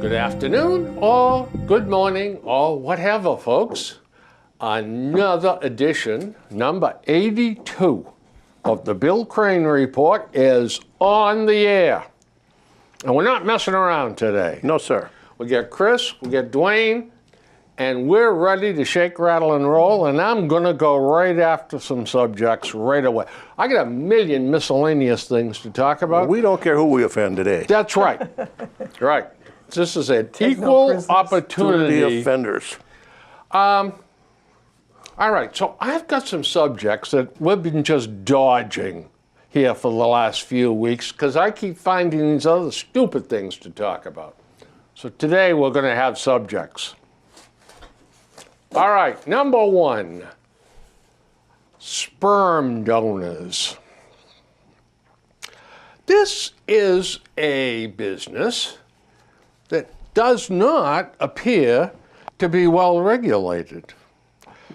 Good afternoon, or good morning, or whatever, folks. Another edition, number 82 of the Bill Crane Report is on the air. And we're not messing around today. No, sir. We get Chris, we get Dwayne, and we're ready to shake, rattle, and roll, and I'm going to go right after some subjects right away. I got a million miscellaneous things to talk about. We don't care who we offend today. That's right. Right. This is an equal opportunity. Offenders. All right, so I've got some subjects that we've been just dodging here for the last few weeks because I keep finding these other stupid things to talk about. So today we're going to have subjects. All right, number one, sperm donors. This is a business that does not appear to be well regulated.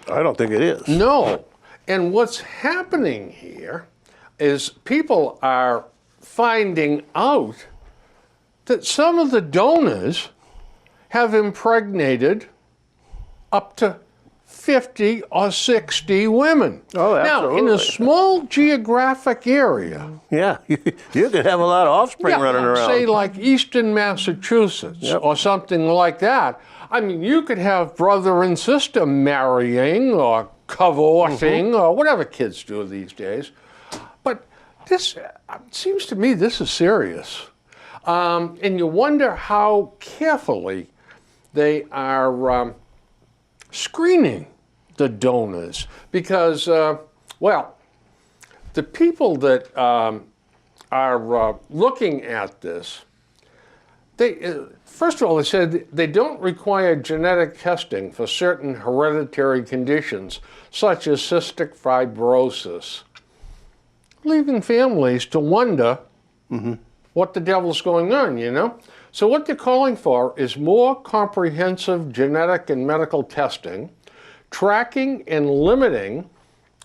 I don't think it is. No. And what's happening here is people are finding out that some of the donors have impregnated up to 50 or 60 women. Oh, absolutely. Now, in a small geographic area, Yeah, you could have a lot of offspring running around. say like Eastern Massachusetts or something like that. I mean, you could have brother and sister marrying or cavorting or whatever kids do these days. But this seems to me this is serious. And you wonder how carefully they are screening the donors because, well, the people that are looking at this, first of all, they said they don't require genetic testing for certain hereditary conditions, such as cystic fibrosis, leaving families to wonder what the devil's going on, you know? So what they're calling for is more comprehensive genetic and medical testing, tracking and limiting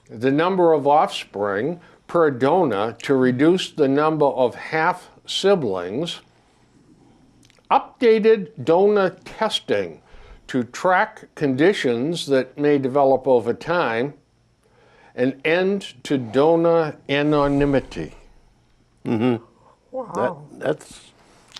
the number of offspring per donor to reduce the number of half-siblings, updated donor testing to track conditions that may develop over time, an end to donor anonymity. Wow. That's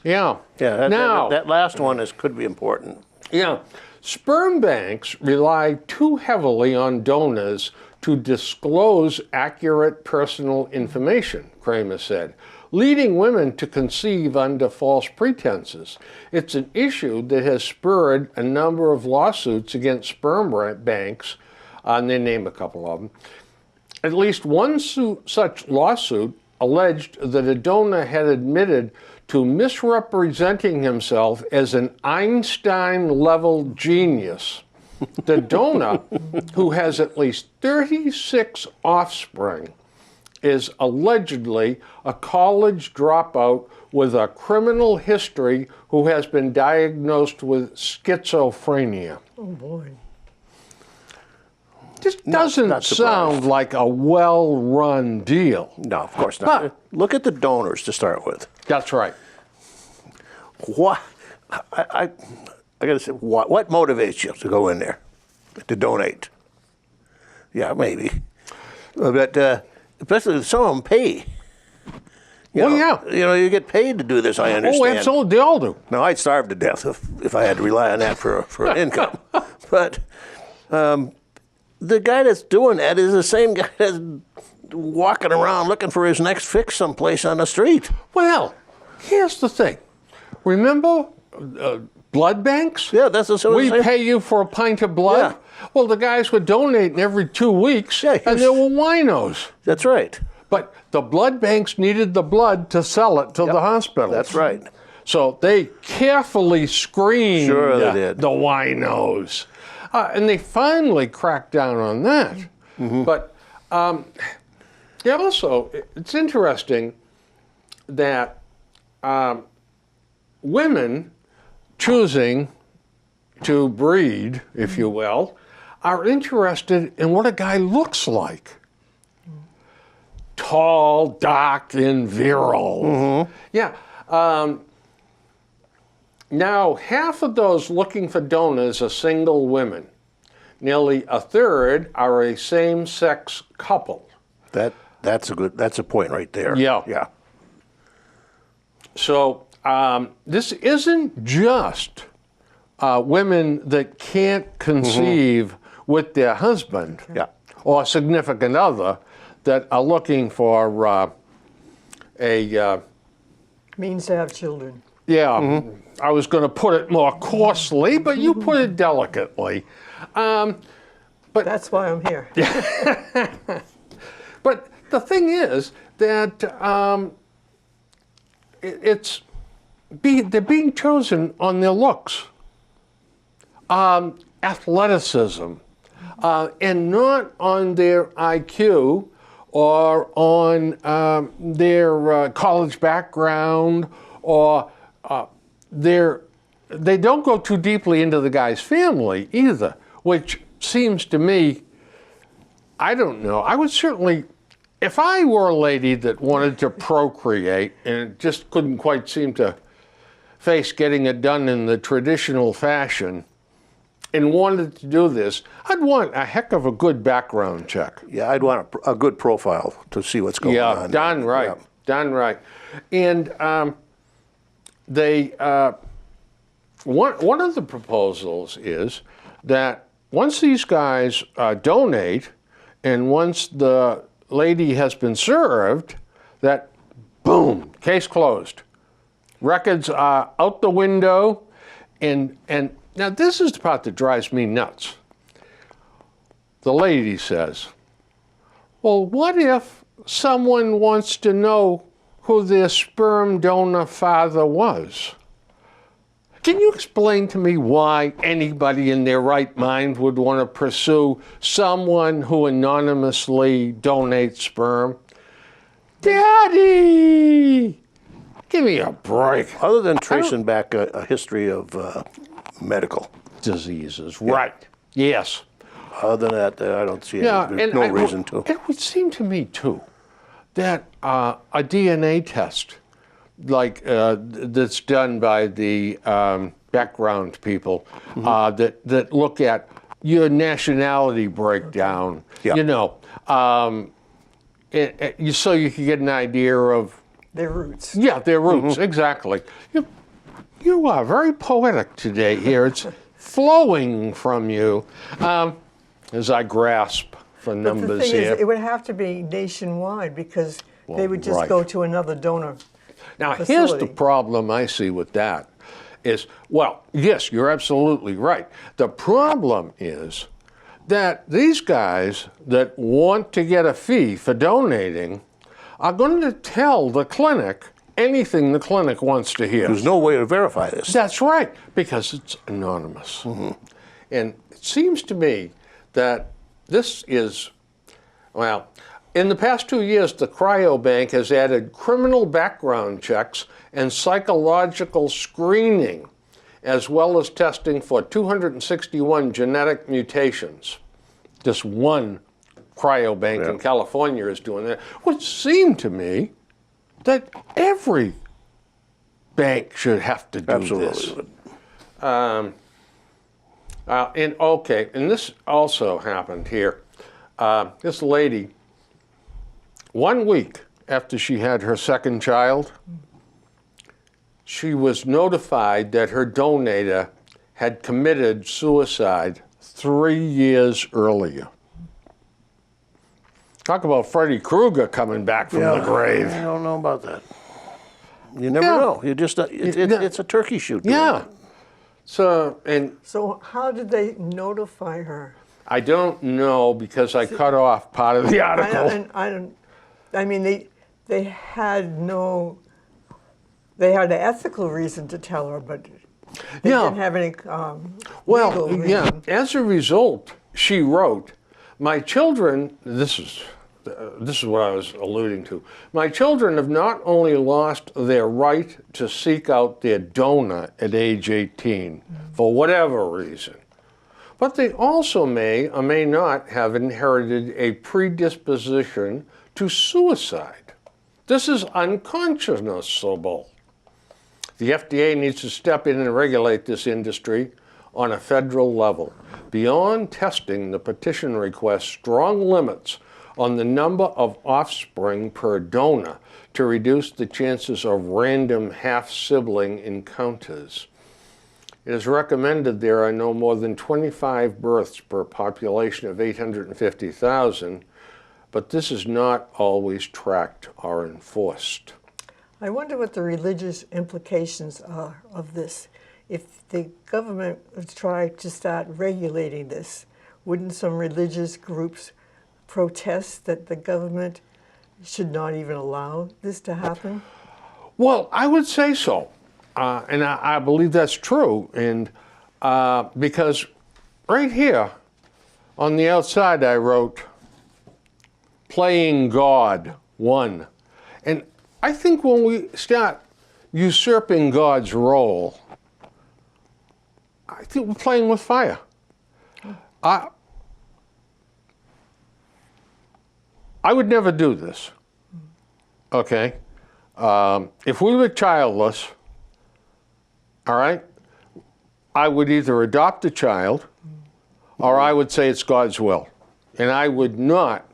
Yeah. yeah. Now, that last one could be important. yeah, sperm banks rely too heavily on donors to disclose accurate personal information, Kramer said, leading women to conceive under false pretenses. It's an issue that has spurred a number of lawsuits against sperm banks, and they name a couple of them. At least one such lawsuit alleged that a donor had admitted to misrepresenting himself as an Einstein-level genius. The donor, who has at least 36 offspring, is allegedly a college dropout with a criminal history who has been diagnosed with schizophrenia. Oh boy. This doesn't not sound like a well-run deal. No, of course not. But- Look at the donors to start with. That's right. What? I got to say, what motivates you to go in there, to donate? Yeah, maybe. But especially some of them pay. Well, yeah. You know, you get paid to do this, I understand. Oh, absolutely. They all do. Now, I'd starve to death if I had to rely on that for an income. But the guy that's doing that is the same guy that's walking around looking for his next fix someplace on the street. Well, here's the thing. Remember blood banks? Yeah, that's the same. We pay you for a pint of blood? Yeah. Well, the guys were donating every 2 weeks, Yeah, and they were winos. That's right. But the blood banks needed the blood to sell it to the hospitals. That's right. So they carefully screened Sure they did. the winos. And they finally cracked down on that. But yeah, also, it's interesting that women choosing to breed, if you will, are interested in what a guy looks like. Tall, dark, and virile. Yeah. Now, half of those looking for donors are single women. Nearly a third are a same-sex couple. That's a point right there. Yeah. Yeah. So this isn't just women that can't conceive with their husband Yeah. or significant other that are looking for a Means to have children. yeah. I was going to put it more coarsely, but you put it delicately. That's why I'm here. But the thing is that they're being chosen on their looks, athleticism, and not on their IQ or on their college background or they don't go too deeply into the guy's family either, which seems to me, I don't know, I would certainly, if I were a lady that wanted to procreate and just couldn't quite seem to face getting it done in the traditional fashion and wanted to do this, I'd want a heck of a good background check. Yeah, I'd want a good profile to see what's going on. Yeah, done right, Yeah. done right. And one of the proposals is that once these guys donate and once the lady has been served, that boom, case closed. Records are out the window, and now this is the part that drives me nuts. The lady says, well, what if someone wants to know who their sperm donor father was? Can you explain to me why anybody in their right mind would want to pursue someone who anonymously donates sperm? Daddy! Give me a break. Other than tracing back a history of medical. Diseases, right. Yes. Other than that, I don't see Yeah, there's no reason to. It would seem to me, too, that a DNA test like that's done by the background people that look at your nationality breakdown, Yeah. you know, so you can get an idea of Their roots. yeah, their roots, exactly. You are very poetic today here. It's flowing from you as I grasp for But the numbers thing here. is, it would have to be nationwide because they would just right. go to another donor. Now, here's facility. the problem I see with that is, well, yes, you're absolutely right. The problem is that these guys that want to get a fee for donating are going to tell the clinic anything the clinic wants to hear. There's no way to verify this. That's right, because it's anonymous. And it seems to me that this is, well, in the past 2 years, the cryobank has added criminal background checks and psychological screening, as well as testing for 261 genetic mutations. Just one cryobank in California is doing that, which seemed to me that every bank should have to do this. Absolutely. And this also happened here. This lady, 1 week after she had her second child, she was notified that her donor had committed suicide 3 years earlier. Talk about Freddy Krueger coming back from the grave. I don't know about that. You never Yeah. know. You just it's a turkey shoot. doing Yeah. it. So how did they notify her? I don't know because I cut off part of the article. I mean, they had no. They had an ethical reason to tell her, but they Yeah. didn't have any Well, legal yeah. reason. As a result, she wrote, "My children." This is this is what I was alluding to. My children have not only lost their right to seek out their donor at age 18 for whatever reason, but they also may or may not have inherited a predisposition to suicide. This is unconscionable. The FDA needs to step in and regulate this industry on a federal level. Beyond testing, the petition requests strong limits on the number of offspring per donor to reduce the chances of random half-sibling encounters. It is recommended there are no more than 25 births per population of 850,000, but this is not always tracked or enforced. I wonder what the religious implications are of this. If the government would try to start regulating this, wouldn't some religious groups protest that the government should not even allow this to happen? Well, I would say so, and I believe that's true. And because right here on the outside, I wrote "Playing God 1," and I think when we start usurping God's role, I think we're playing with fire. I would never do this, okay? If we were childless, all right, I would either adopt a child or I would say it's God's will. And I would not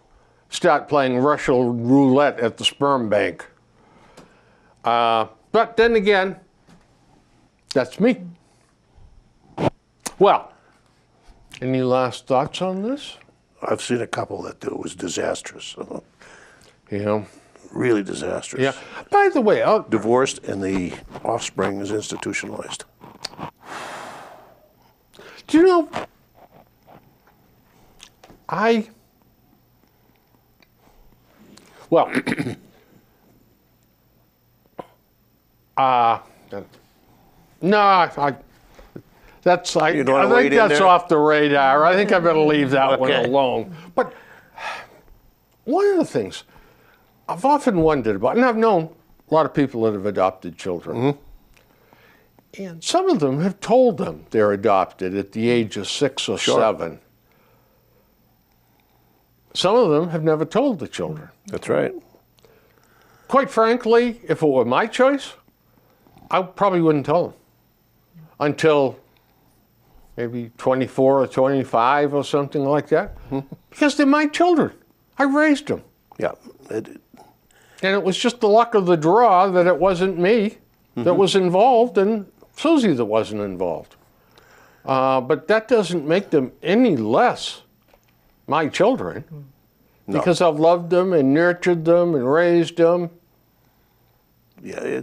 start playing Russian roulette at the sperm bank. But then again, that's me. Well, any last thoughts on this? I've seen a couple that do. It was disastrous. You know? Really disastrous. Yeah. By the way, Divorced and the offspring is institutionalized. do you know, well, no, I You don't wanna think wade in that's there? off the radar. I think I better leave that one Okay. alone. But one of the things I've often wondered about, and I've known a lot of people that have adopted children, and some of them have told them they're adopted at the age of 6 or 7. Some of them have never told the children. That's right. Quite frankly, if it were my choice, I probably wouldn't tell them until maybe 24 or 25 or something like that, because they're my children. I raised them. Yeah. And it was just the luck of the draw that it wasn't me that was involved and Susie that wasn't involved. But that doesn't make them any less my children, because I've loved them and nurtured them and raised them. Yeah.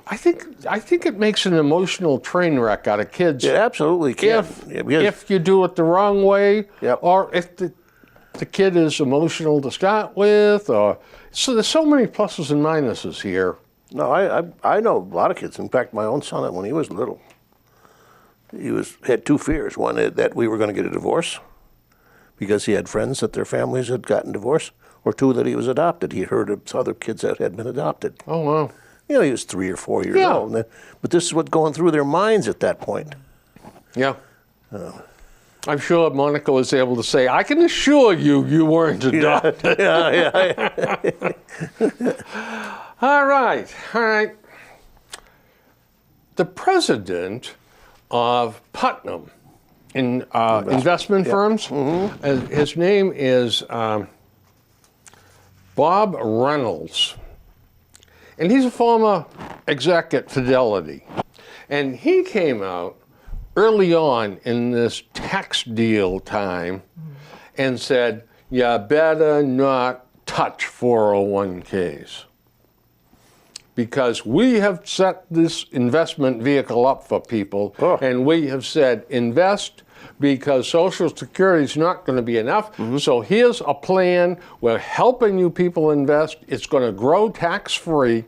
I think it makes an emotional train wreck out of kids It absolutely can. if you do it the wrong way, Yep. or if the kid is emotional to start with, or so there's so many pluses and minuses here. No, I know a lot of kids. In fact, my own son, when he was little, he had two fears. One, that we were going to get a divorce because he had friends that their families had gotten divorced, or two, that he was adopted. He heard of other kids that had been adopted. Oh wow. You know, he was 3 or 4 years Yeah. old. But this is what's going through their minds at that point. Yeah. I'm sure Monica was able to say, I can assure you, you weren't adopted. Yeah. All right. The president of Putnam investment firms, his name is Bob Reynolds. And he's a former exec at Fidelity. And he came out early on in this tax deal time and said, you better not touch 401ks. Because we have set this investment vehicle up for people, and we have said invest because Social Security is not going to be enough. So here's a plan. We're helping you people invest. It's going to grow tax-free.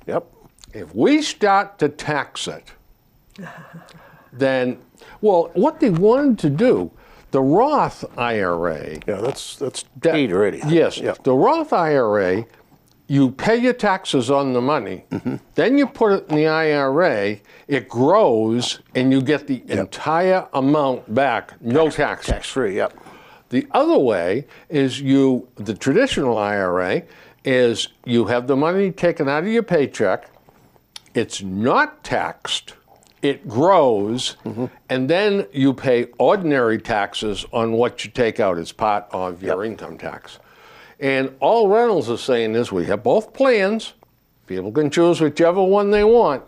Yep. If we start to tax it, then, well, what they wanted to do, The Roth IRA, Yeah, that's paid already. yes, Yeah. the Roth IRA, you pay your taxes on the money, then you put it in the IRA, it grows, and you get the entire amount back, no taxes. Tax-free, yep. The other way is the traditional IRA is you have the money taken out of your paycheck, it's not taxed, it grows, and then you pay ordinary taxes on what you take out as part of your income tax. And all Reynolds is saying is we have both plans, people can choose whichever one they want,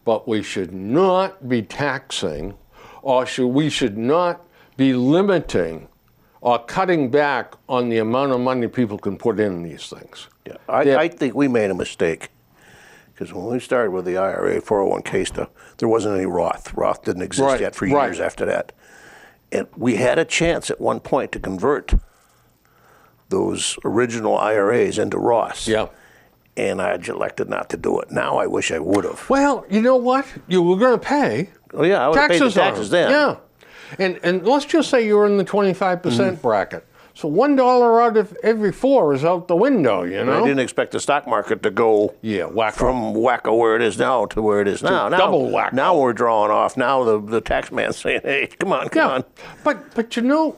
but we should not be taxing, or we should not be limiting or cutting back on the amount of money people can put in these things. Yeah. I think we made a mistake. Because when we started with the IRA, 401k stuff, there wasn't any Roth. Roth didn't exist yet for years after that. And we had a chance at one point to convert those original IRAs into Roths. Yeah. And I elected not to do it. Now I wish I would have. Well, you know what? You were going to pay Oh, yeah, I would have paid the taxes on taxes them. then. Yeah. And let's just say you're in the 25% bracket. So $1 out of every 4 is out the window, you know? I didn't expect the stock market to go wacko. from wacko where it is now to where it is now. double wacko. Now we're drawing off. Now the tax man's saying, hey, come on. But you know,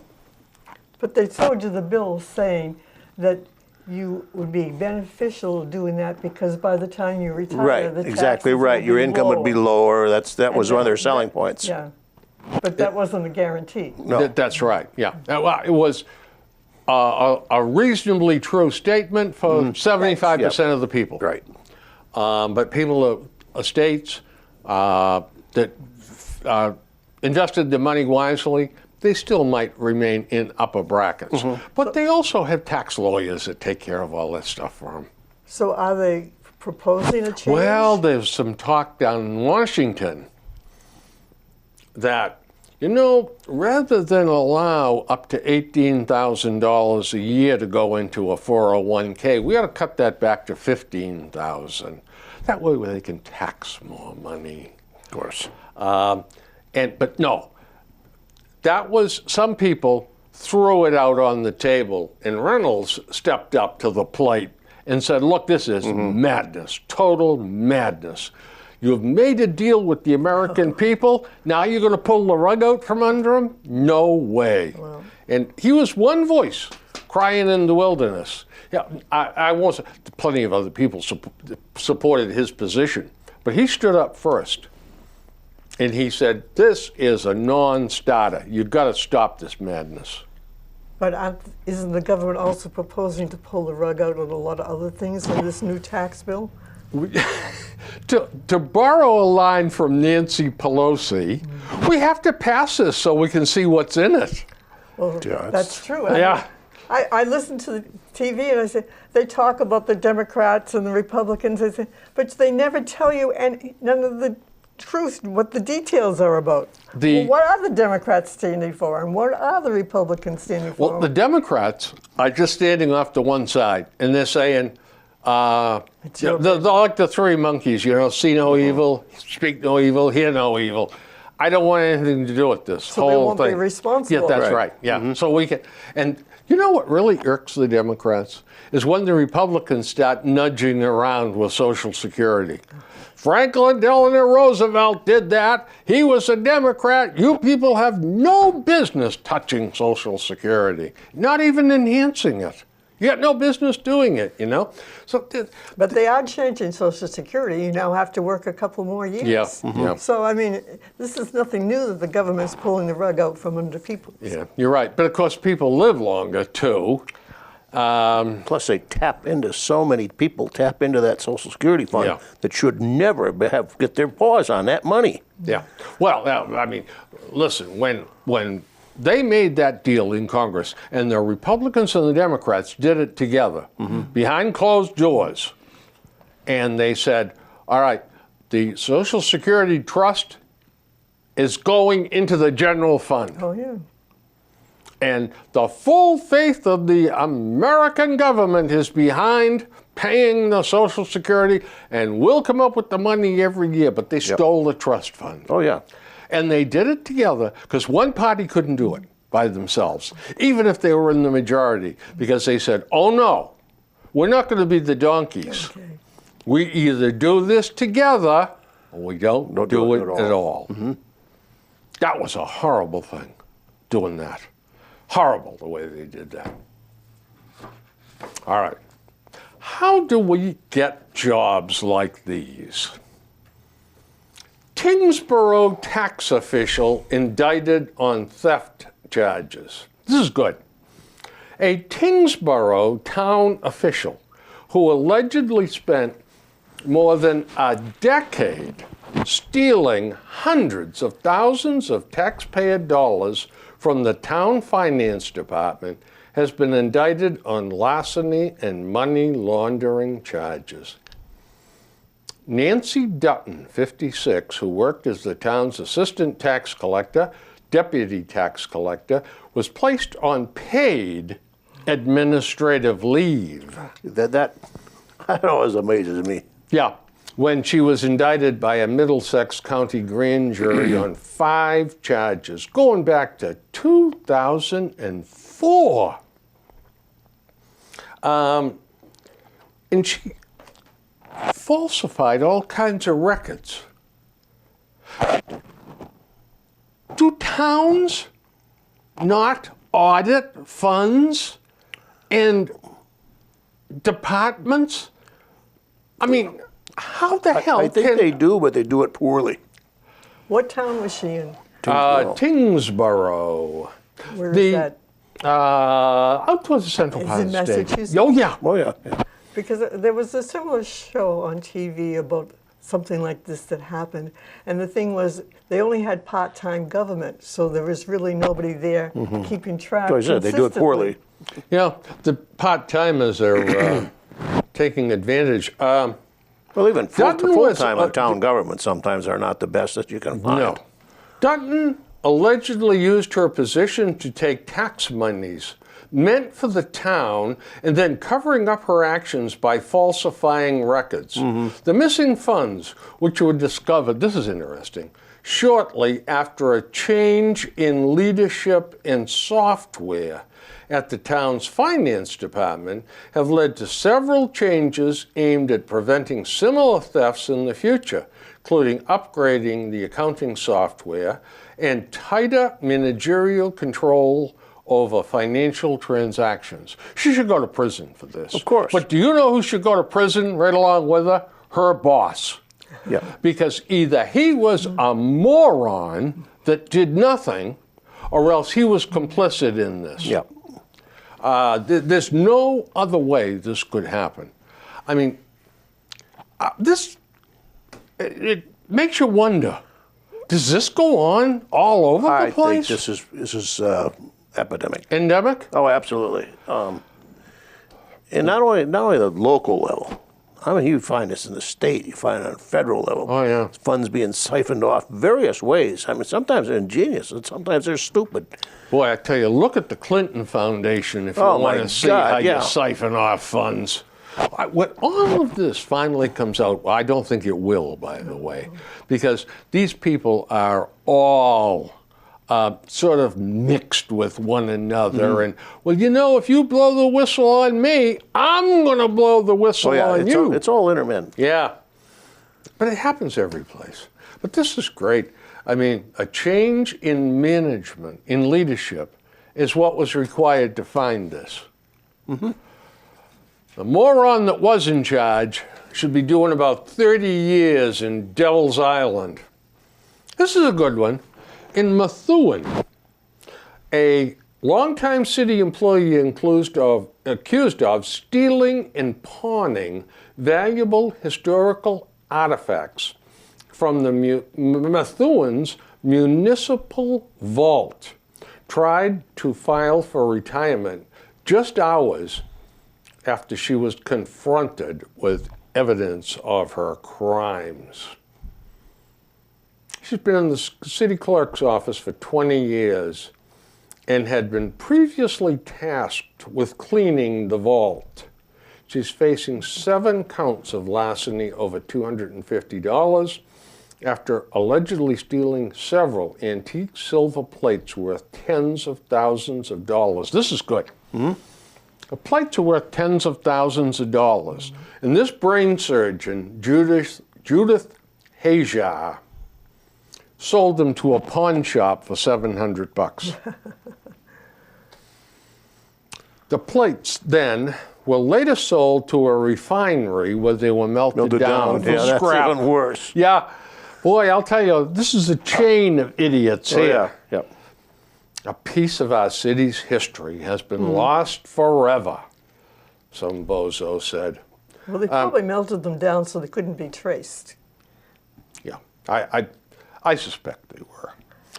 But they told you the bill saying that you would be beneficial doing that because by the time you retire, Right, the exactly taxes right. will Your be income would be lower. That was one of their selling points. Yeah, but that wasn't a guarantee. No. that's right. Yeah. Well, it was a reasonably true statement for 75% of the people. Right. But people, estates that invested their money wisely, they still might remain in upper brackets. But they also have tax lawyers that take care of all that stuff for them. So are they proposing a change? Well, there's some talk down in Washington that, you know, rather than allow up to $18,000 a year to go into a 401k, we ought to cut that back to $15,000. That way they can tax more money. Of course. But no, that was, some people threw it out on the table, and Reynolds stepped up to the plate and said, look, this is madness, total madness. You've made a deal with the American people, now you're going to pull the rug out from under them? No way. Wow. And he was one voice crying in the wilderness. Yeah, I was, plenty of other people supported his position, but he stood up first. And he said, this is a non-starter. You've got to stop this madness. But isn't the government also proposing to pull the rug out on a lot of other things in this new tax bill? To borrow a line from Nancy Pelosi, we have to pass this so we can see what's in it. Well, Yeah, that's true. Yeah. I listen to the TV and I say, they talk about the Democrats and the Republicans, I say, but they never tell you none of the truth, what the details are about. Well, what are the Democrats standing for and what are the Republicans standing for? Well, the Democrats are just standing off to one side and they're saying, they're like the three monkeys, you know, see no evil, speak no evil, hear no evil. I don't want anything to do with this so whole they won't thing. be responsible. Yeah, that's right. Yeah. So we can, and you know what really irks the Democrats is when the Republicans start nudging around with Social Security. Franklin Delano Roosevelt did that. He was a Democrat. You people have no business touching Social Security, not even enhancing it. You got no business doing it, you know? So, but they are changing Social Security. You now have to work a couple more years. Yeah, yeah. So, I mean, this is nothing new that the government's pulling the rug out from under people. Yeah, you're right. But of course, people live longer too. Plus, they tap into that Social Security fund that should never get their paws on that money. Yeah. Well, I mean, listen, when they made that deal in Congress, and the Republicans and the Democrats did it together behind closed doors, and they said, all right, the Social Security Trust is going into the general fund. Oh, yeah. And the full faith of the American government is behind paying the Social Security, and we'll come up with the money every year, but they stole the trust fund. Oh, yeah. And they did it together because one party couldn't do it. by themselves, even if they were in the majority, because they said, oh no, we're not going to be the donkeys. Okay. We either do this together or we don't do it at all. Mm-hmm. That was a horrible thing, doing that. Horrible the way they did that. All right. How do we get jobs like these? Tingsboro tax official indicted on theft charges. This is good. A Tingsboro town official who allegedly spent more than a decade stealing hundreds of thousands of taxpayer dollars from the town finance department has been indicted on larceny and money laundering charges. Nancy Dutton, 56, who worked as the town's assistant tax collector, deputy tax collector, was placed on paid administrative leave. That always amazes me. Yeah, when she was indicted by a Middlesex County grand jury on 5 charges going back to 2004. And she falsified all kinds of records. Do towns not audit funds and departments? I mean, how the hell I think they do, but they do it poorly. What town was she in? Tingsboro. Where is that? Out towards the central Is part it of the state. Massachusetts? Oh, yeah. Oh, yeah. Because there was a similar show on TV about something like this that happened. And the thing was, they only had part-time government, so there was really nobody there keeping track. So I said, they do it poorly. Yeah, the part-timers are taking advantage. Well, even Dutton was, full-time town government sometimes are not the best that you can find. No. Dutton allegedly used her position to take tax monies meant for the town and then covering up her actions by falsifying records. The missing funds, which were discovered, this is interesting, shortly after a change in leadership and software at the town's finance department, have led to several changes aimed at preventing similar thefts in the future, including upgrading the accounting software and tighter managerial control over financial transactions. She should go to prison for this. Of course. But do you know who should go to prison right along with her? Her boss. Yeah. Because either he was a moron that did nothing, or else he was complicit in this. Yeah. There's no other way this could happen. I mean, it makes you wonder, does this go on all over the place? I think this is epidemic. Endemic? Oh, absolutely. And not only the local level. I mean, you find this in the state. You find it on federal level. Oh, yeah. Funds being siphoned off various ways. I mean, sometimes they're ingenious, and sometimes they're stupid. Boy, I tell you, look at the Clinton Foundation if you Oh, want my to see God, how yeah. you siphon off funds. When all of this finally comes out, well, I don't think it will, by the way, because these people are all sort of mixed with one another. And, well, you know, if you blow the whistle on me, I'm going to blow the whistle on you. It's all intermittent. Yeah. But it happens every place. But this is great. I mean, a change in management, in leadership, is what was required to find this. The moron that was in charge should be doing about 30 years in Devil's Island. This is a good one. In Methuen, a longtime city employee accused of stealing and pawning valuable historical artifacts from the Methuen's municipal vault, tried to file for retirement just hours after she was confronted with evidence of her crimes. She's been in the city clerk's office for 20 years and had been previously tasked with cleaning the vault. She's facing 7 counts of larceny over $250 after allegedly stealing several antique silver plates worth tens of thousands of dollars. This is good. The plates are worth tens of thousands of dollars. And this brain surgeon, Judith Hajar, sold them to a pawn shop for $700. The plates then were later sold to a refinery where they were melted down for Yeah, scrap. that's even worse. Yeah. Boy, I'll tell you, this is a chain of idiots here. Yeah. A piece of our city's history has been lost forever, some bozo said. Well, they probably melted them down so they couldn't be traced. Yeah, I suspect they were.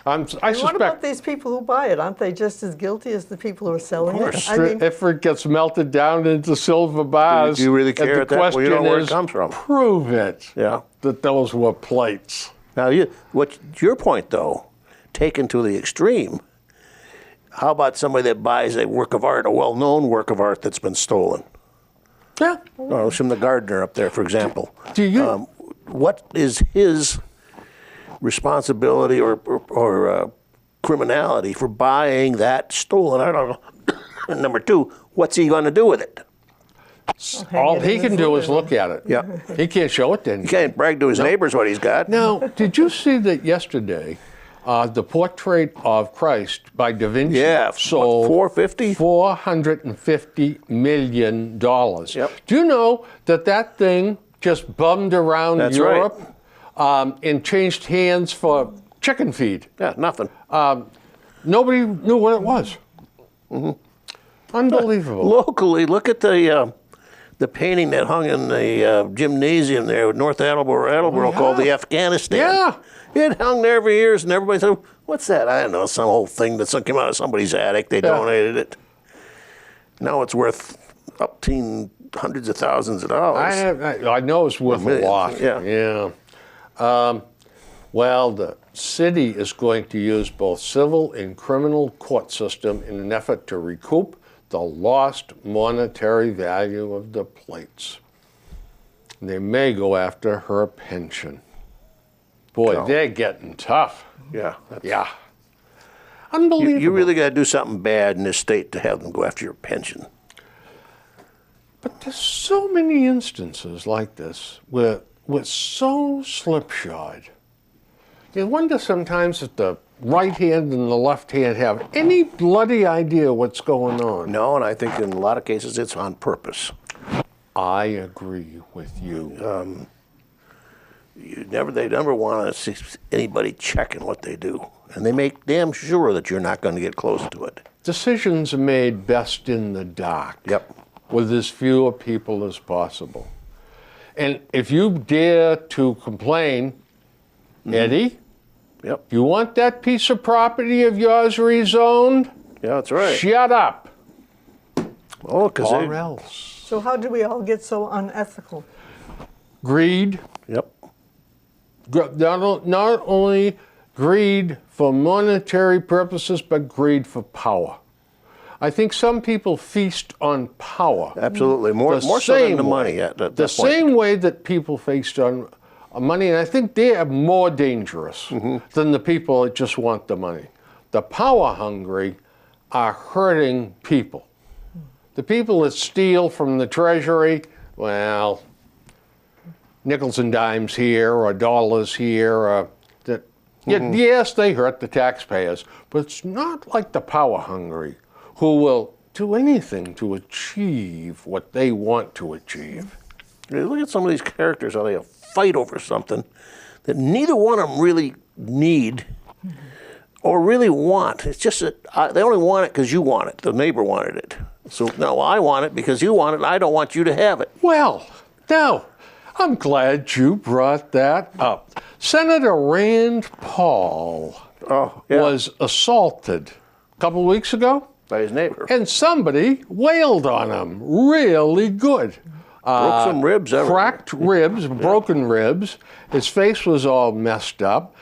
I And what suspect about these people who buy it? Aren't they just as guilty as the people who are selling it? I mean, if it gets melted down into silver bars, Do you really care and at the that point? You question know where it is, comes from. prove it Yeah. that those were plates. Now, your point, though, taken to the extreme, how about somebody that buys a work of art, a well-known work of art that's been stolen? Yeah. From the gardener up there, for example. Do you? What is his responsibility or criminality for buying that stolen art? I don't know. And number two, what's he going to do with it? All it he in can his do is living look at it. Yeah. He can't show it then. He can't brag to his neighbors what he's got. Now, did you see that yesterday? The portrait of Christ by Da Vinci Yeah, sold $450? $450 million. Yep. Do you know that thing just bummed around That's Europe and changed hands for chicken feed? Yeah, nothing. Nobody knew what it was. Unbelievable. Locally, look at the painting that hung in the gymnasium there with North Attleboro called the Afghanistan. Yeah. It hung there for years, and everybody said, what's that? I don't know, some old thing that came out of somebody's attic. They donated it. Now it's worth up to hundreds of thousands of dollars. I know it's worth a Millions, lot. yeah. Well, the city is going to use both civil and criminal court system in an effort to recoup the lost monetary value of the plates. They may go after her pension. Boy, No. they're getting tough. Yeah. Yeah. Unbelievable. You really got to do something bad in this state to have them go after your pension. But there's so many instances like this where we're so slipshod. You wonder sometimes if the right hand and the left hand have any bloody idea what's going on. No, and I think in a lot of cases it's on purpose. I agree with you. They never want to see anybody checking what they do. And they make damn sure that you're not going to get close to it. Decisions are made best in the dark. Yep. With as few people as possible. And if you dare to complain, Eddie, Yep. you want that piece of property of yours rezoned? Yeah, that's right. Shut up. Oh, because Or else. so how do we all get so unethical? Greed. Yep. Not only greed for monetary purposes, but greed for power. I think some people feast on power. Absolutely. More so than same the way. money at that The point. same way that people feast on money, and I think they are more dangerous than the people that just want the money. The power hungry are hurting people. The people that steal from the treasury, well, nickels and dimes here or dollars here, or yes, they hurt the taxpayers, but it's not like the power hungry who will do anything to achieve what they want to achieve. You look at some of these characters, how they fight over something that neither one of them really need or really want. It's just that they only want it because you want it. The neighbor wanted it. So now I want it because you want it, and I don't want you to have it. Well, now, I'm glad you brought that up. Senator Rand Paul Oh, yeah. was assaulted a couple of weeks ago, By his neighbor. and somebody wailed on him really good. Broke some ribs. Cracked ribs, broken ribs. His face was all messed up.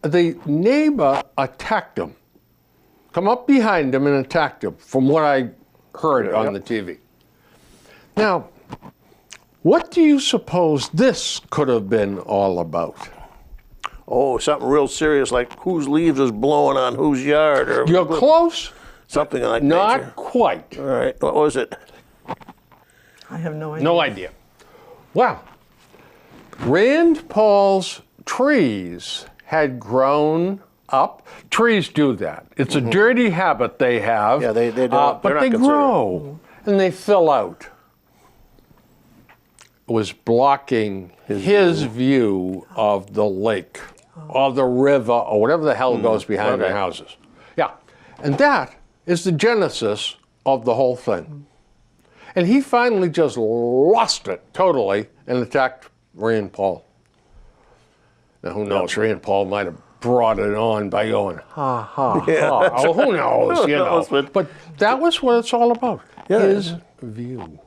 The neighbor attacked him, come up behind him and attacked him, from what I heard on the TV. Now, what do you suppose this could have been all about? Oh, something real serious like whose leaves is blowing on whose yard or You're close, something like not nature. quite. All right, what was it? I have no idea. No idea. Wow. Rand Paul's trees had grown up. Trees do that. It's a dirty habit they have. Yeah, they don't- but they're not they considered. grow and they fill out. It was blocking his view of the lake or the river or whatever the hell goes behind okay. the houses. Yeah. And that is the genesis of the whole thing. And he finally just lost it totally and attacked Rand Paul. Now, who knows? Rand Paul might have brought it on by going, ha, ha, ha. Oh, who knows, you know. knows, But that was what it's all about, Yeah. his view.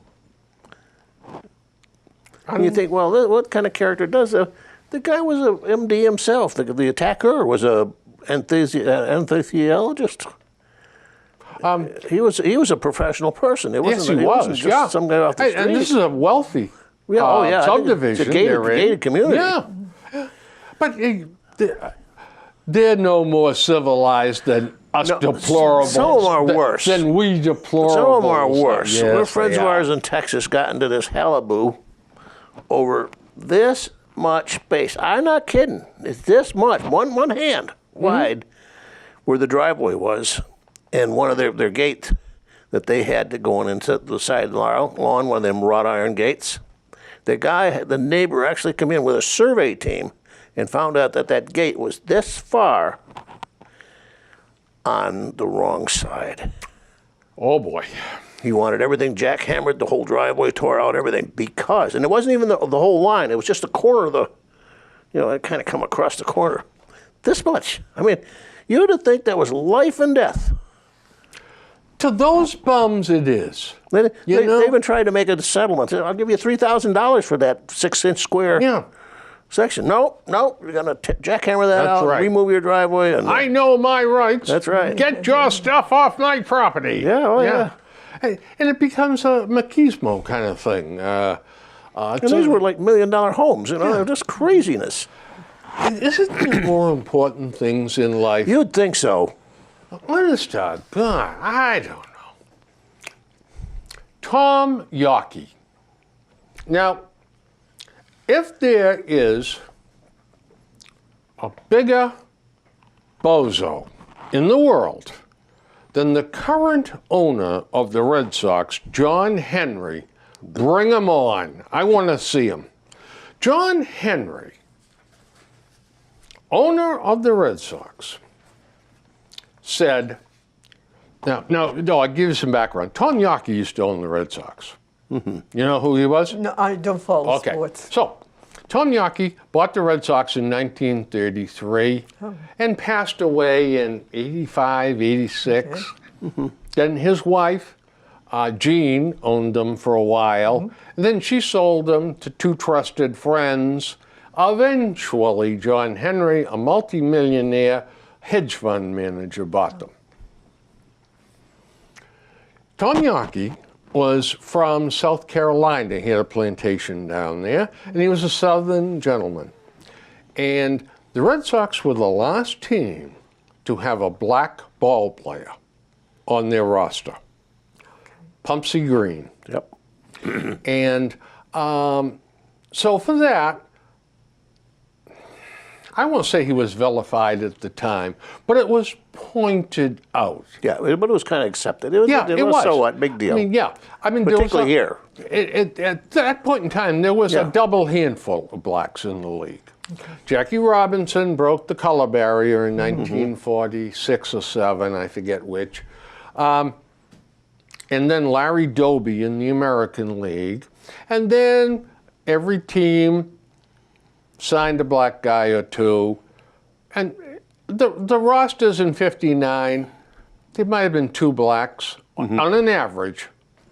And you think, well, what kind of character does that? The guy was a MD himself. The attacker was a anesthesiologist. He was a professional person. It Yes, wasn't, he it was, wasn't just some guy off the street. And this is a wealthy Yeah, oh, yeah, I think subdivision. it's a gated- they're in. gated community. Yeah. But they're no more civilized than us No, deplorables. some of them are worse. Than we deplorables. Some of them are worse. Yes, We're friends they of are. ours in Texas got into this hullabaloo over this much space. I'm not kidding. It's this much, one hand wide, where the driveway was, and one of their gates that they had to go in into the side lawn, one of them wrought iron gates. The neighbor actually came in with a survey team and found out that gate was this far on the wrong side. Oh boy. He wanted everything jackhammered, the whole driveway tore out, everything, because, and it wasn't even the whole line, it was just the corner of the, it kind of come across the corner. This much. I mean, you'd have think that was life and death. To those bums, it is. They know- even tried to make a settlement. I'll give you $3,000 for that 6-inch square Yeah. section. No, you're going to jackhammer that That's out, right. remove your driveway. And I know my rights. That's right. Get your stuff off my property. Yeah, oh, yeah. And it becomes a machismo kind of thing. and these were like $1 million homes, they're just craziness. Isn't there more important things in life? You'd think so. Honest to God, I don't know. Tom Yawkey. Now, if there is a bigger bozo in the world than the current owner of the Red Sox, John Henry, bring him on. I want to see him. John Henry, owner of the Red Sox, said, no, I'll give you some background. Tom Yawkey used to own the Red Sox. You know who he was? No, I don't follow Okay. sports. So, Tom Yawkey bought the Red Sox in 1933 and passed away in 85, 86. Then his wife, Jean, owned them for a while. And then she sold them to two trusted friends. Eventually, John Henry, a multimillionaire hedge fund manager, bought them. Tom Yawkey was from South Carolina. He had a plantation down there, and he was a Southern gentleman. And the Red Sox were the last team to have a black ball player on their roster. Pumpsy Green. Yep. And so for that, I won't say he was vilified at the time, but it was pointed out. Yeah, but it was kind of accepted. It was, Yeah, it was. So what? Big deal. I mean, yeah. I mean, there was Particularly here. At that point in time, there was Yeah. a double handful of blacks in the league. Jackie Robinson broke the color barrier in 1946 or 7, I forget which. And then Larry Doby in the American League. And then every team signed a black guy or two. And the rosters in 59, there might have been 2 blacks on an average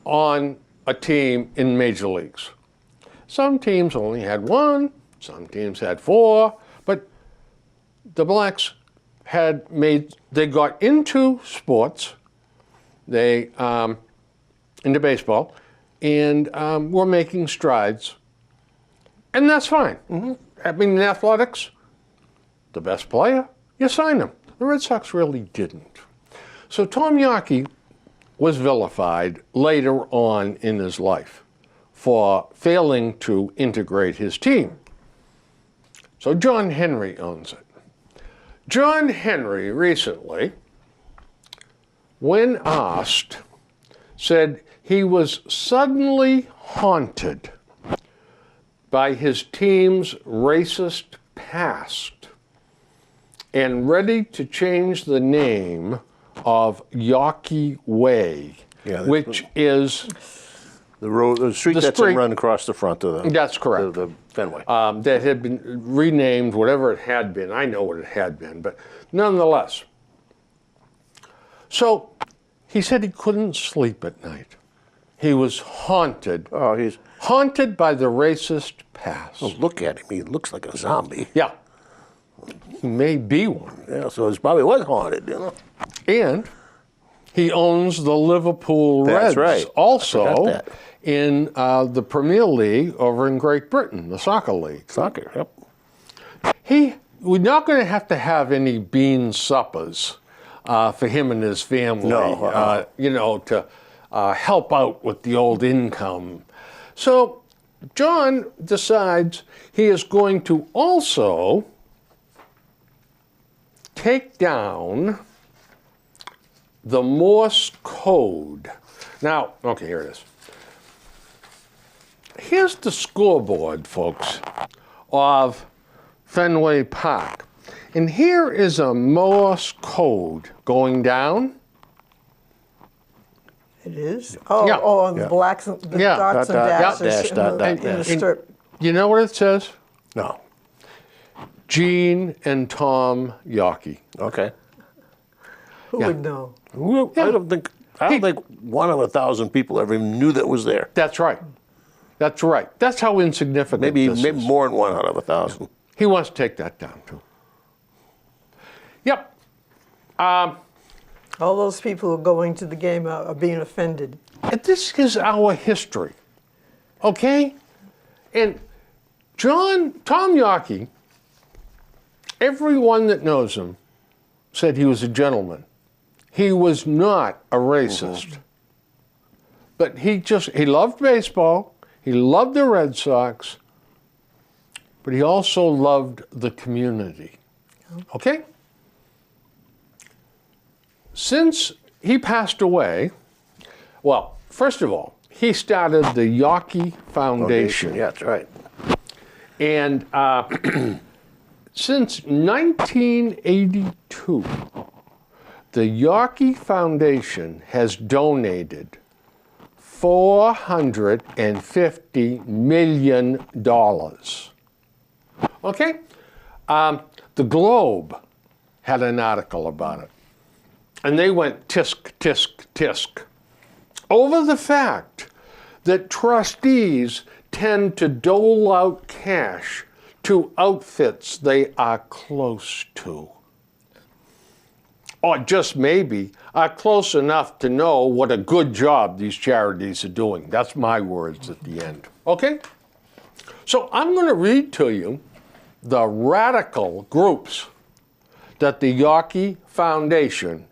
on a team in major leagues. Some teams only had 1, some teams had 4, but the blacks they got into sports, into baseball, and were making strides. And that's fine. I mean, in athletics, the best player, you sign him. The Red Sox really didn't. So Tom Yawkey was vilified later on in his life for failing to integrate his team. So John Henry owns it. John Henry recently, when asked, said he was suddenly haunted by his team's racist past and ready to change the name of Yawkey Way, which is the street that's run across the front of the. That's correct. The Fenway. That had been renamed, whatever it had been. I know what it had been, but nonetheless. So he said he couldn't sleep at night. He was haunted. Oh, he's haunted by the racist past. Oh, look at him. He looks like a zombie. Yeah. He may be one. Yeah, so he probably was haunted, you know. And he owns the Liverpool Reds. That's right. Also in the Premier League over in Great Britain, the soccer league. Soccer, yep. We're not going to have any bean suppers for him and his family, No, to help out with the old income. So John decides he is going to also take down the Morse code. Now, okay, here it is. Here's the scoreboard, folks, of Fenway Park. And here is a Morse code going down. It is? Oh, Yeah. oh, the blacks, the dots and dashes in the strip. You know what it says? No. Gene and Tom Yawkey. Okay. Who would know? Well, I don't think one of 1,000 people ever even knew that was there. That's right. That's right. That's how insignificant Maybe this is. more than 1 out of 1,000. He wants to take that down, too. Yep. All those people who are going to the game are being offended. And this is our history, okay? And Tom Yawkey, everyone that knows him said he was a gentleman. He was not a racist. But he loved baseball, he loved the Red Sox, but he also loved the community, okay? Since he passed away, well, first of all, he started the Yawkey Foundation. Yeah, that's right. And since 1982, the Yawkey Foundation has donated $450 million. Okay? The Globe had an article about it. And they went tisk, tisk, tisk over the fact that trustees tend to dole out cash to outfits they are close to. Or just maybe are close enough to know what a good job these charities are doing. That's my words at the end. Okay? So I'm going to read to you the radical groups that the Yawkey Foundation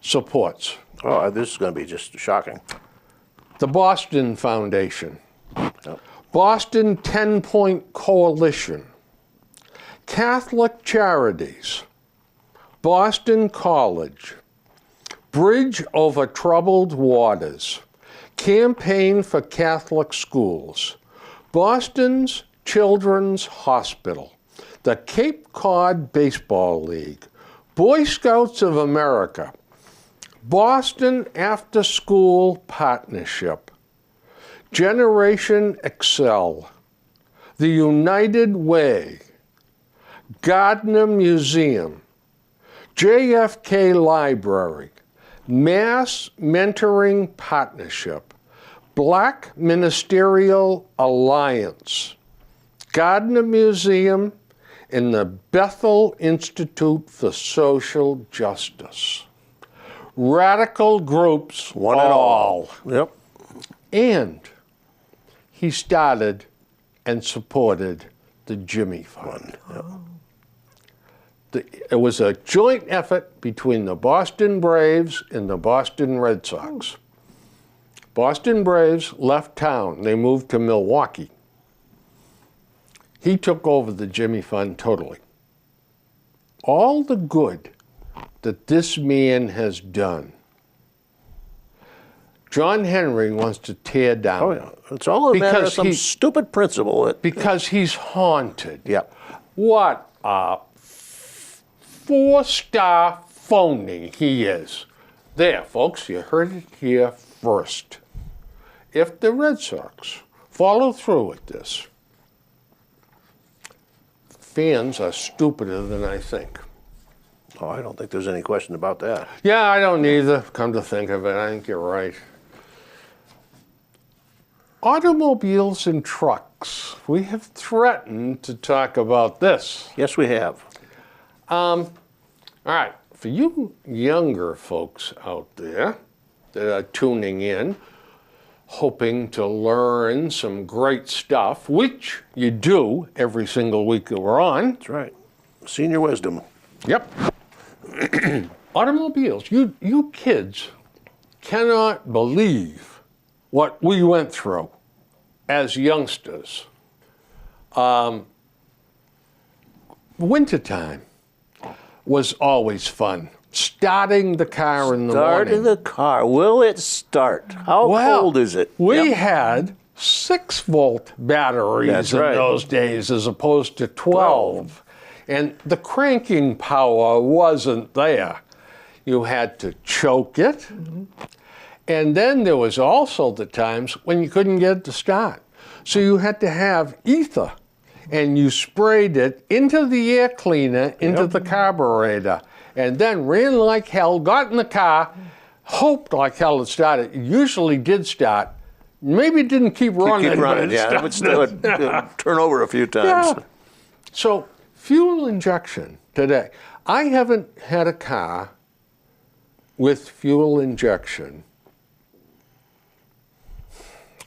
supports. Oh, this is going to be just shocking. The Boston Foundation, Boston 10-Point Coalition, Catholic Charities, Boston College, Bridge Over Troubled Waters, Campaign for Catholic Schools, Boston's Children's Hospital, the Cape Cod Baseball League, Boy Scouts of America, Boston After School Partnership, Generation Excel, the United Way, Gardner Museum, JFK Library, Mass Mentoring Partnership, Black Ministerial Alliance, Gardner Museum, and the Bethel Institute for Social Justice. Radical groups, One and all. Yep. And he started and supported the Jimmy Fund. Yep. It was a joint effort between the Boston Braves and the Boston Red Sox. Boston Braves left town. They moved to Milwaukee. He took over the Jimmy Fund totally. All the good that this man has done, John Henry wants to tear down. Oh, yeah. It's all a matter of Because some he- stupid principle. Because he's haunted. Yeah. What a 4-star phony he is. There, folks, you heard it here first. If the Red Sox follow through with this, fans are stupider than I think. Oh, I don't think there's any question about that. Yeah, I don't either, come to think of it. I think you're right. Automobiles and trucks. We have threatened to talk about this. Yes, we have. All right, for you younger folks out there that are tuning in, hoping to learn some great stuff, which you do every single week that we're on. That's right. Senior wisdom. Yep. Automobiles, you kids cannot believe what we went through as youngsters. Wintertime was always fun. Starting the car in the Starting morning. the car. Will it start? How cold is it? We Yep. had 6-volt batteries That's in right. those days as opposed to 12. And the cranking power wasn't there. You had to choke it. And then there was also the times when you couldn't get it to start. So you had to have ether. And you sprayed it into the air cleaner, into the carburetor, and then ran like hell, got in the car, hoped like hell it started. It usually did start. Maybe it didn't keep running. Keep but running, it yeah. It would started. still turn over a few times. Yeah. So fuel injection today. I haven't had a car with fuel injection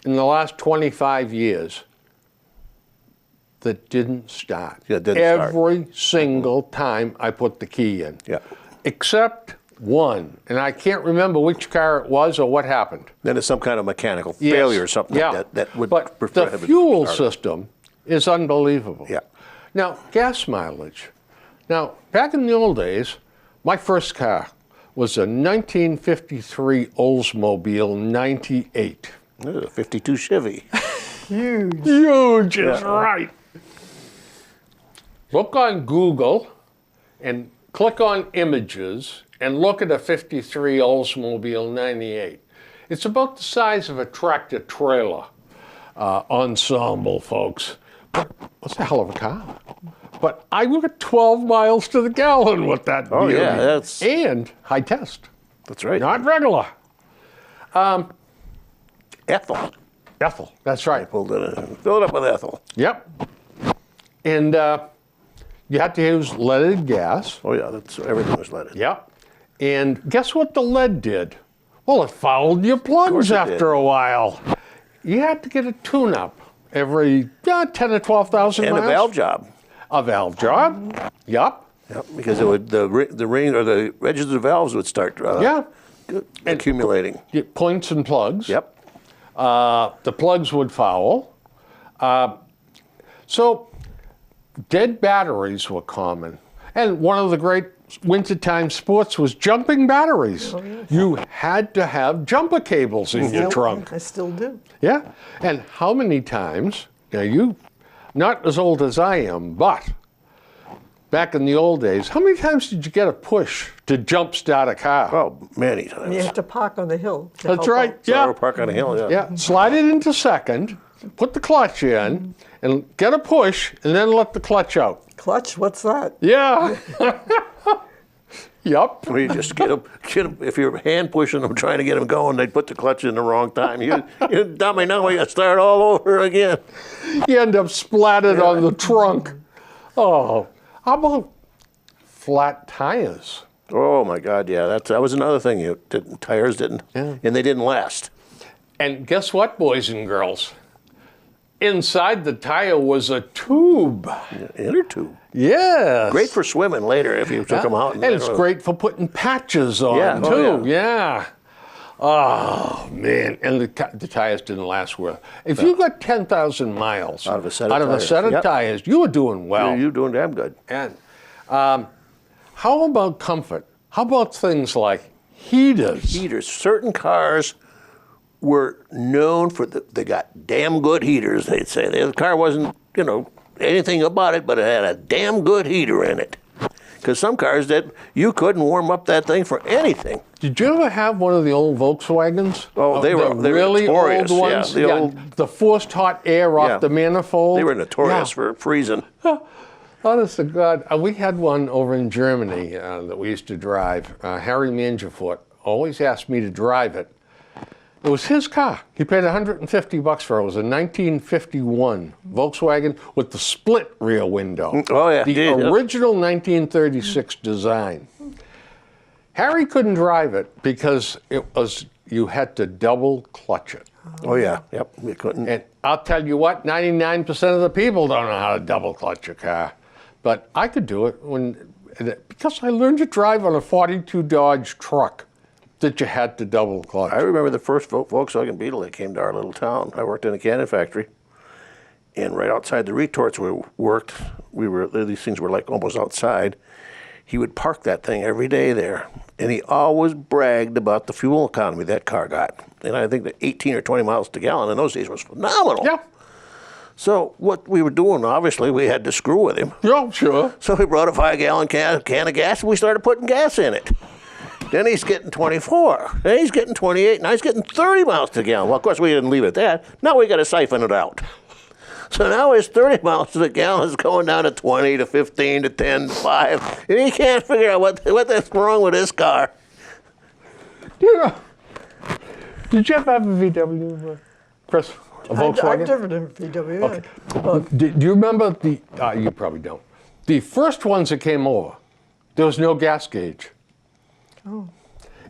in the last 25 years that didn't start. Yeah, it didn't start. Every single time I put the key in. Yeah. Except one. And I can't remember which car it was or what happened. Then it's some kind of mechanical Yes. failure or something Yeah. like that. That would but the prohibit fuel start. system is unbelievable. Yeah. Now, gas mileage. Now, back in the old days, my first car was a 1953 Oldsmobile 98. This is a 52 Chevy. Huge. Huge is right. Look on Google and click on images and look at a 53 Oldsmobile 98. It's about the size of a tractor trailer ensemble, folks. That's a hell of a car. But I got 12 miles to the gallon with that Oh, beauty. yeah, that's- And high test, That's right. not regular. Ethyl. Ethyl, that's right. Filled it up with ethyl. Yep. And you had to use leaded gas. Oh, yeah, that's everything was leaded. Yep. And guess what the lead did? Well, it fouled your plugs course it after did. a while. You had to get a tune-up every 10 or 12,000 And miles. a valve job. A valve job. Yep. Yep, because it would the ring or the edges of the valves would start Yeah. accumulating. Points and plugs. Yep. The plugs would foul. So dead batteries were common. And one of the great wintertime sports was jumping batteries. You had to have jumper cables in your trunk. I still do. Yeah. And how many times, now you, not as old as I am, but back in the old days, how many times did you get a push to jump start a car? Oh, many times. And you have to park on the hill. to That's help right. out. Yeah. Or park on a hill, yeah. Yeah, slide it into second, put the clutch in, and get a push, and then let the clutch out. Clutch, what's that? Yeah. Yup. Or you just get them, if you're hand pushing them, trying to get them going, they put the clutch in the wrong time. You dummy, now we got to start all over again. You end up splattered on the trunk. Oh, how about flat tires? Oh my God, yeah, that was another thing. Tires didn't, Yeah. and they didn't last. And guess what, boys and girls? Inside the tire was a tube. Inner tube. Yes. Great for swimming later if you took them out. And it's great for putting patches on, Yeah. too. Oh, yeah. Oh, man. And the tires didn't last well. If you got 10,000 miles Out of a set of tires. tires, you were doing well. You're doing damn good. And how about comfort? How about things like heaters? Heaters. Certain cars were known for they got damn good heaters, they'd say. The car wasn't, anything about it, but it had a damn good heater in it. Because some cars that you couldn't warm up that thing for anything. Did you ever have one of the old Volkswagens? Oh, they were really notorious, old ones. yeah, the forced hot air off the manifold. They were notorious for freezing. Honest to God, we had one over in Germany that we used to drive. Harry Mangerfort always asked me to drive it. It was his car. He paid $150 for it. It was a 1951 Volkswagen with the split rear window. Oh, yeah. The original 1936 design. Harry couldn't drive it because you had to double clutch it. Oh, yeah. Yep. We couldn't. And I'll tell you what, 99% of the people don't know how to double clutch a car. But I could do it because I learned to drive on a 42 Dodge truck that you had to double clutch. I remember the first Volkswagen Beetle that came to our little town. I worked in a cannon factory. And right outside the retorts we worked, these things were like almost outside. He would park that thing every day there. And he always bragged about the fuel economy that car got. And I think that 18 or 20 miles to gallon in those days was phenomenal. Yeah. So what we were doing, obviously, we had to screw with him. Yeah, sure. So we brought a 5-gallon can of gas and we started putting gas in it. Then he's getting 24. Then he's getting 28. Now he's getting 30 miles to the gallon. Well, of course, we didn't leave it at that. Now we got to siphon it out. So now his 30 miles to the gallon is going down to 20 to 15 to 10 to 5. And he can't figure out what's wrong with his car. Did you ever have a VW, Chris? A Volkswagen? I've driven a VW. Okay. But Do you remember you probably don't. The first ones that came over, there was no gas gauge. Oh.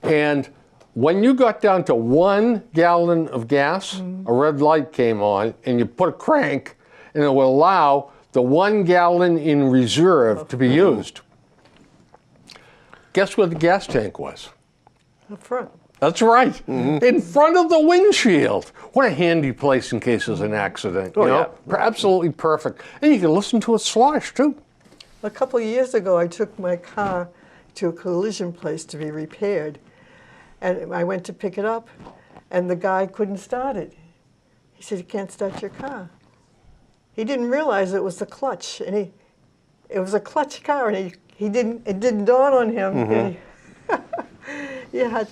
And when you got down to 1 gallon of gas, a red light came on, and you put a crank, and it will allow the 1 gallon in reserve to be used. Guess where the gas tank was? up front. That's right. In front of the windshield. What a handy place in case there's an accident. Oh, Absolutely perfect. And you can listen to it slosh, too. A couple of years ago, I took my car to a collision place to be repaired. And I went to pick it up, and the guy couldn't start it. He said, "You can't start your car." He didn't realize it was the clutch, and it was a clutch car, and it didn't dawn on him. And he had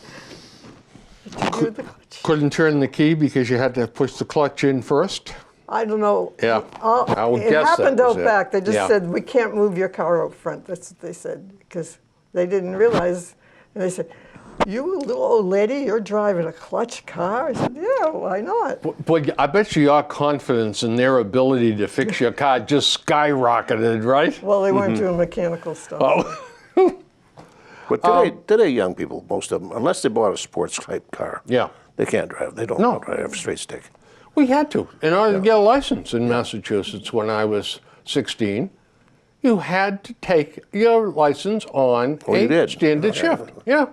to do the clutch. Couldn't turn the key because you had to push the clutch in first. I don't know. Yeah, I would It guess happened that was out it. back. They just Yeah. said, "We can't move your car out front." That's what they said, because they didn't realize. And they said, "You little old lady, you're driving a clutch car?" I said, "Yeah, why not?" But I bet you your confidence in their ability to fix your car just skyrocketed, right? Well, they weren't doing mechanical stuff. Oh, But today young people, most of them, unless they bought a sports type car, yeah. they can't drive. They don't No. drive a straight stick. We had to. In order to get a license in Massachusetts when I was 16, you had to take your license on Oh, you a did? standard Oh, shift. Yeah.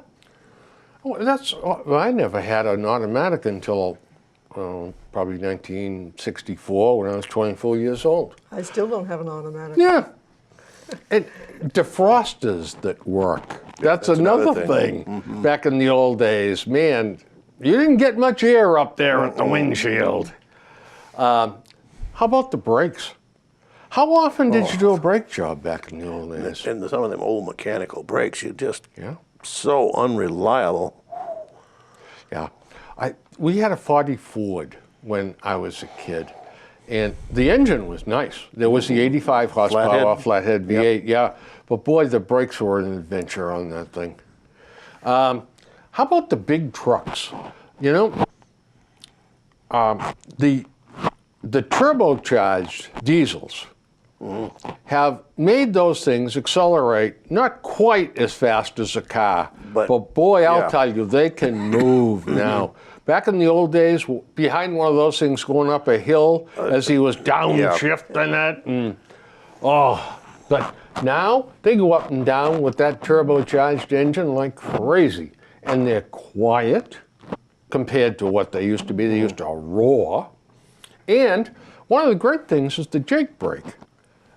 I never had an automatic until probably 1964 when I was 24 years old. I still don't have an automatic. Yeah. And defrosters that work. That's another another thing. thing. Back in the old days, man, you didn't get much air up there at the windshield. How about the brakes? How often did you do a brake job back in the old days? And some of them old mechanical brakes, you just Yeah. so unreliable. Yeah. We had a 40 Ford when I was a kid. And the engine was nice. There was the 85 horsepower flathead V8, yeah. But boy, the brakes were an adventure on that thing. How about the big trucks? You know, the turbocharged diesels have made those things accelerate not quite as fast as a car. But, boy, I'll yeah. tell you, they can move now. back in the old days, behind one of those things going up a hill as he was downshifting it, and but now they go up and down with that turbocharged engine like crazy, and they're quiet compared to what they used to be. They used to roar. And one of the great things is the Jake brake.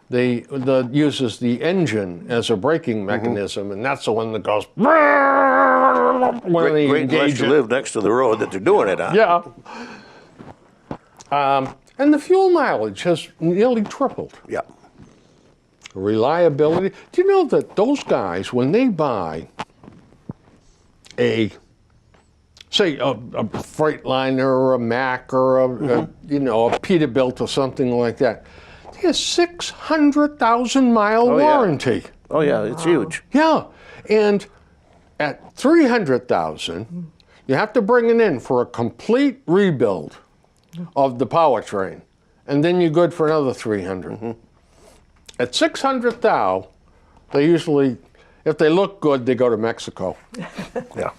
They uses the engine as a braking mechanism, and that's the one that goes when they Great unless engage you it. live next to the road that they're doing it on. Yeah. And the fuel mileage has nearly tripled. Yeah. Reliability. Do you know that those guys, when they buy say a Freightliner or a Mack or a Peterbilt or something like that, they have 600,000 mile yeah. warranty. Oh, yeah, it's huge. Yeah, and at 300,000, you have to bring it in for a complete rebuild of the powertrain, and then you're good for another 300. At 600,000, they usually, if they look good, they go to Mexico. Yeah.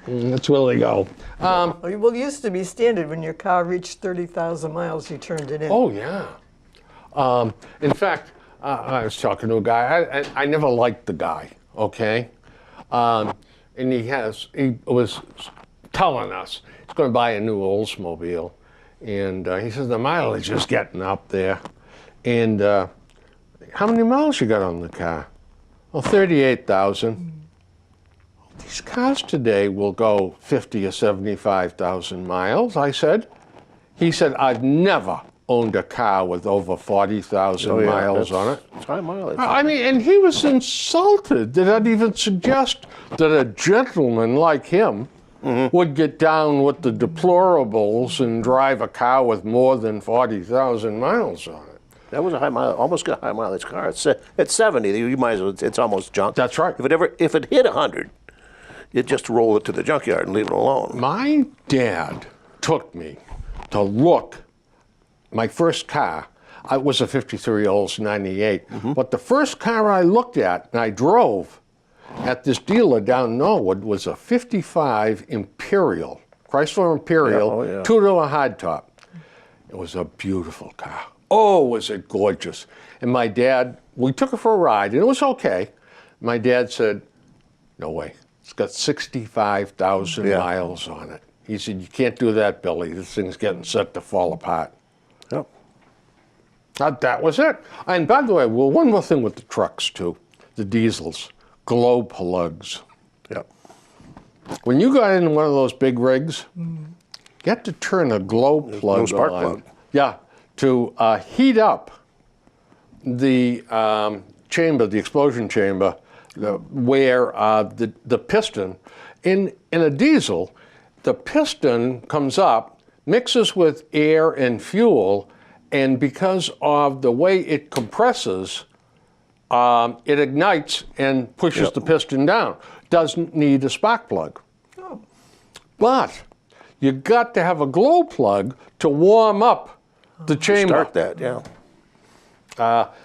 That's where they go. Well, it used to be standard when your car reached 30,000 miles, you turned it in. Oh, yeah. In fact, I was talking to a guy. I never liked the guy, okay? And he was telling us he's going to buy a new Oldsmobile. And he says, the mileage is getting up there. And how many miles you got on the car? Well, 38,000. These cars today will go 50 or 75,000 miles, I said. He said, I've never owned a car with over 40,000 miles on it. It's high mileage. I mean, and he was insulted that I'd even suggest that a gentleman like him would get down with the deplorables and drive a car with more than 40,000 miles on it. That was a high mileage, almost got a high mileage car. At 70, you might as well, it's almost junk. That's right. If it hit 100, you just roll it to the junkyard and leave it alone. My dad took me to look. My first car, I was a 53 Olds 98, but the first car I looked at and I drove at this dealer down Norwood was a 55 Imperial, Chrysler Imperial, Yeah, oh, yeah. two-door hardtop. It was a beautiful car. Oh, was it gorgeous. And my dad, we took it for a ride, and it was okay. My dad said, no way. It's got 65,000 miles on it. He said, you can't do that, Billy. This thing's getting set to fall apart. Yep. That was it. And by the way, well, one more thing with the trucks, too. The diesels. Glow plugs. Yep. When you got in one of those big rigs, you had to turn a glow plug no spark on. plug. Yeah, to heat up the chamber, the explosion chamber, where the piston, in a diesel, the piston comes up, mixes with air and fuel, and because of the way it compresses, it ignites and pushes the piston down. Doesn't need a spark plug. Oh. But you got to have a glow plug to warm up the chamber. Start that, yeah.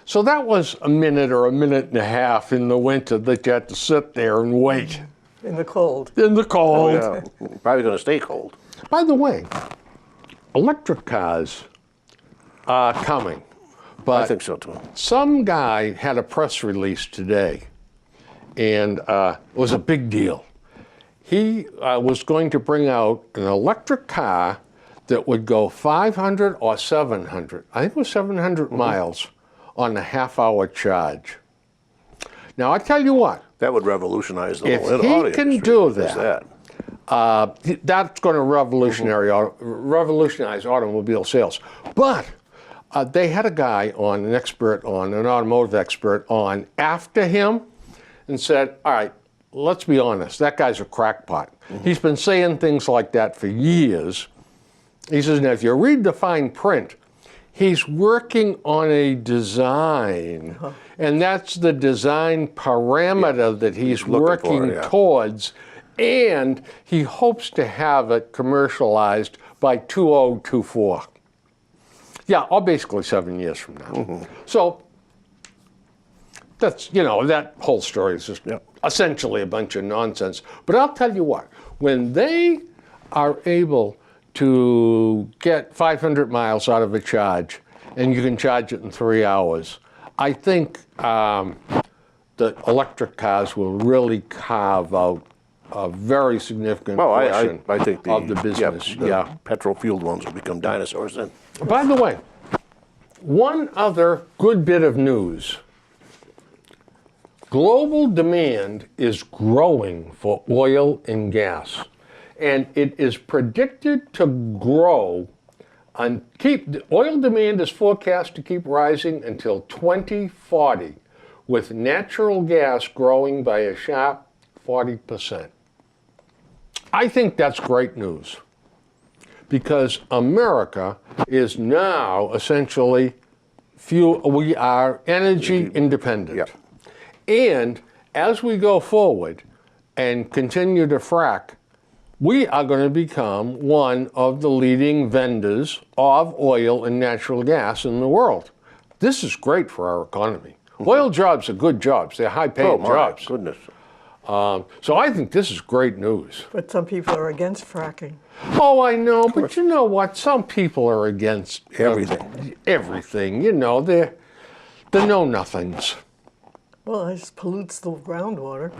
So that was a minute or a minute and a half in the winter that you had to sit there and wait In the cold. in the cold. Yeah. Probably going to stay cold. By the way, electric cars are coming. But I think so, too. some guy had a press release today, and it was a big deal. He was going to bring out an electric car that would go 500 or 700, I think it was 700 miles on a half-hour charge. Now, I tell you what, That would revolutionize the if whole he auto can industry. do There's that, that's going to revolutionize automobile sales. But they had a guy on, an automotive expert on after him and said, all right, let's be honest, that guy's a crackpot. He's been saying things like that for years. He says, now if you read the fine print, he's working on a design, and that's the design parameter that he's working for, yeah. towards, and he hopes to have it commercialized by 2024. Yeah, or basically 7 years from now. So that's, that whole story is just essentially a bunch of nonsense. But I'll tell you what, when they are able to get 500 miles out of a charge, and you can charge it in 3 hours, I think the electric cars will really carve out a very significant portion I think of the business. the petrol-fueled ones will become dinosaurs then. By the way, one other good bit of news. Global demand is growing for oil and gas, and it is predicted to grow and oil demand is forecast to keep rising until 2040, with natural gas growing by a sharp 40%. I think that's great news, because America is now essentially we are energy independent. Yep. And as we go forward and continue to frack, we are going to become one of the leading vendors of oil and natural gas in the world. This is great for our economy. Oil jobs are good jobs. They're high-paying jobs. Goodness. So I think this is great news. But some people are against fracking. Oh, I know, but you know what? Some people are against Everything. Everything. You know, they're the know-nothings. Well, it pollutes the groundwater.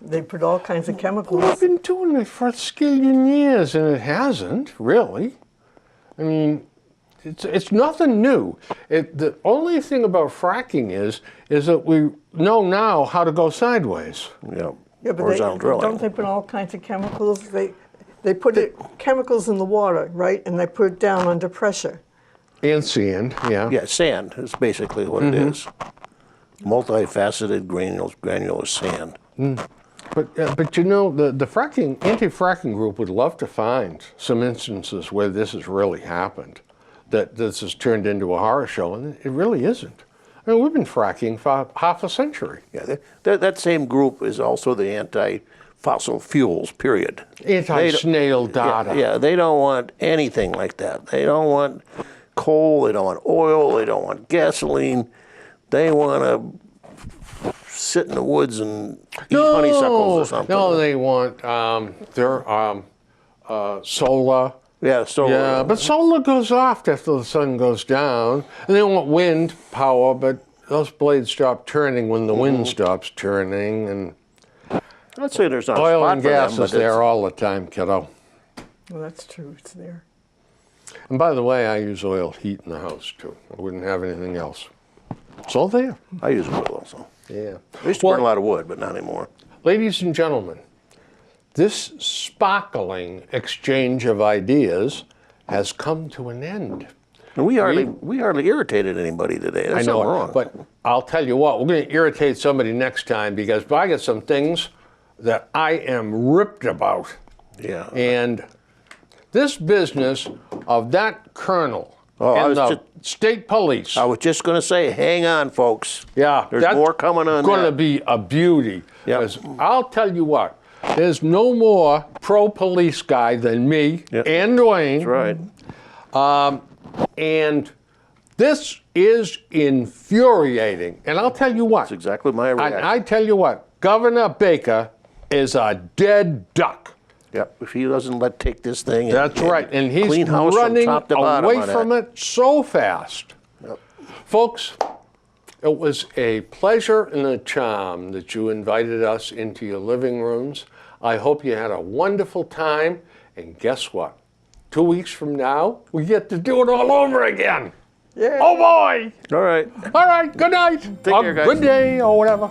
They put all kinds of We've chemicals. been doing it for a skillion years, and it hasn't, really. I mean, it's nothing new. The only thing about fracking is that we know now how to go sideways. Yeah. Yeah, but Horizontal drilling. don't they put all kinds of chemicals? They put chemicals in the water, right? And they put it down under pressure. And sand, yeah. Yeah, sand is basically what it is. Multifaceted granular sand. But you know, the anti-fracking group would love to find some instances where this has really happened, that this has turned into a horror show, and it really isn't. I mean, we've been fracking for half a century. Yeah, that same group is also the anti-fossil fuels, period. Anti-snail data. Yeah, they don't want anything like that. They don't want coal, they don't want oil, they don't want gasoline. They want to sit in the woods and eat honeysuckles or something. No, they want their solar. Yeah, so Yeah, but solar goes off after the sun goes down. And they want wind power, but those blades stop turning when the wind stops turning. And I'd say there's not a oil spot and for gas them, is but there all the time, kiddo. Well, that's true. It's there. And by the way, I use oil heat in the house, too. I wouldn't have anything else. It's all there. I use oil also. Yeah. I used to burn a lot of wood, but not anymore. Ladies and gentlemen, this sparkling exchange of ideas has come to an end. And we hardly irritated anybody today. That's I know something it, wrong. but I'll tell you what, we're going to irritate somebody next time, because I got some things that I am ripped about. Yeah. And this business of that colonel I and was the state police. I was just going to say, hang on, folks. Yeah, There's that's more coming on going to that. be a beauty. Yep. 'Cause I'll tell you what, there's no more pro-police guy than me Yep. and Dwayne. That's right. And this is infuriating. And I'll tell you what. That's exactly my reaction. I tell you what, Governor Baker is a dead duck. Yep. If he doesn't take this thing, That's right. And he's clean house running from top to bottom away on that. from it so fast. Yep. Folks, it was a pleasure and a charm that you invited us into your living rooms. I hope you had a wonderful time. And guess what? 2 weeks from now, we get to do it all over again. Yeah. Oh boy! All right. All right, good night. Take care, guys. Good day, or whatever.